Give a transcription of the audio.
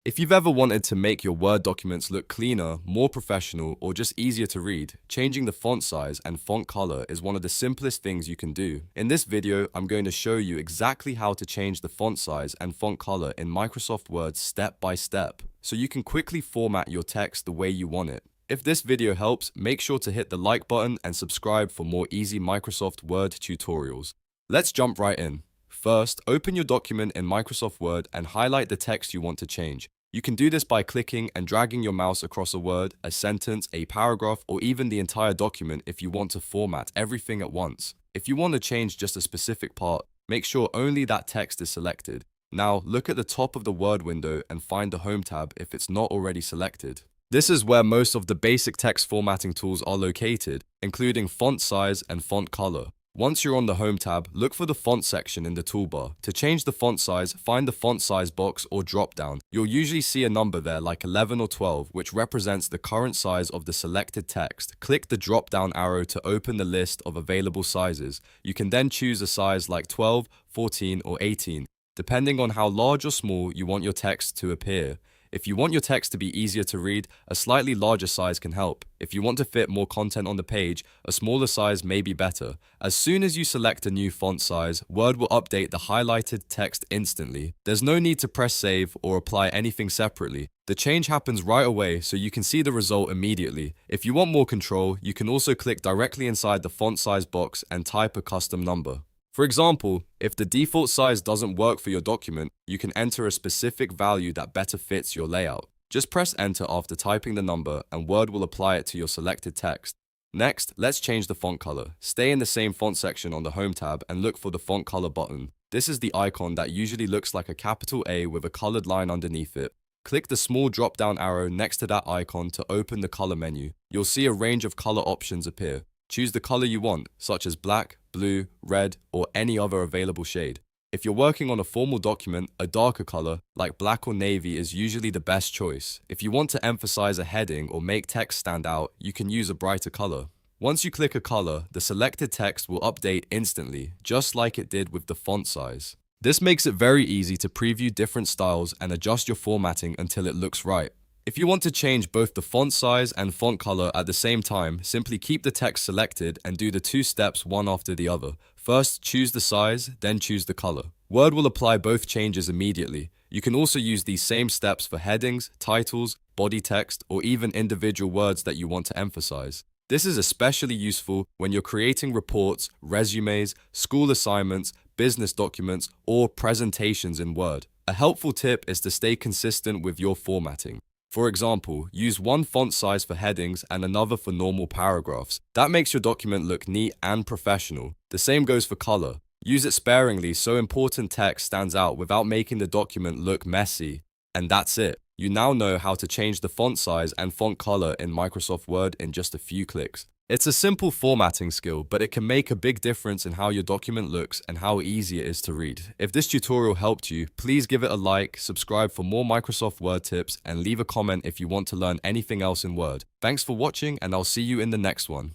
If you've ever wanted to make your Word documents look cleaner, more professional, or just easier to read, changing the font size and font color is one of the simplest things you can do. In this video, I'm going to show you exactly how to change the font size and font color in Microsoft Word step by step, so you can quickly format your text the way you want it. If this video helps, make sure to hit the like button and subscribe for more easy Microsoft Word tutorials. Let's jump right in. First, open your document in Microsoft Word and highlight the text you want to change. You can do this by clicking and dragging your mouse across a word, a sentence, a paragraph, or even the entire document if you want to format everything at once. If you want to change just a specific part, make sure only that text is selected. Now, look at the top of the Word window and find the Home tab if it's not already selected. This is where most of the basic text formatting tools are located, including font size and font color. Once you're on the Home tab, look for the font section in the toolbar. To change the font size, find the font size box or drop-down. You'll usually see a number there like 11 or 12, which represents the current size of the selected text. Click the drop-down arrow to open the list of available sizes. You can then choose a size like 12, 14, or 18, depending on how large or small you want your text to appear. If you want your text to be easier to read, a slightly larger size can help. If you want to fit more content on the page, a smaller size may be better. As soon as you select a new font size, Word will update the highlighted text instantly. There's no need to press save or apply anything separately. The change happens right away, so you can see the result immediately. If you want more control, you can also click directly inside the font size box and type a custom number. For example, if the default size doesn't work for your document, you can enter a specific value that better fits your layout. Just press enter after typing the number and Word will apply it to your selected text. Next, let's change the font color. Stay in the same font section on the Home tab and look for the font color button. This is the icon that usually looks like a capital A with a colored line underneath it. Click the small drop-down arrow next to that icon to open the color menu. You'll see a range of color options appear. Choose the color you want, such as black, blue, red, or any other available shade. If you're working on a formal document, a darker color, like black or navy, is usually the best choice. If you want to emphasize a heading or make text stand out, you can use a brighter color. Once you click a color, the selected text will update instantly, just like it did with the font size. This makes it very easy to preview different styles and adjust your formatting until it looks right. If you want to change both the font size and font color at the same time, simply keep the text selected and do the two steps one after the other. First, choose the size, then choose the color. Word will apply both changes immediately. You can also use these same steps for headings, titles, body text, or even individual words that you want to emphasize. This is especially useful when you're creating reports, resumes, school assignments, business documents, or presentations in Word. A helpful tip is to stay consistent with your formatting. For example, use one font size for headings and another for normal paragraphs. That makes your document look neat and professional. The same goes for color. Use it sparingly so important text stands out without making the document look messy. And that's it. You now know how to change the font size and font color in Microsoft Word in just a few clicks. It's a simple formatting skill, but it can make a big difference in how your document looks and how easy it is to read. If this tutorial helped you, please give it a like, subscribe for more Microsoft Word tips, and leave a comment if you want to learn anything else in Word. Thanks for watching, and I'll see you in the next one.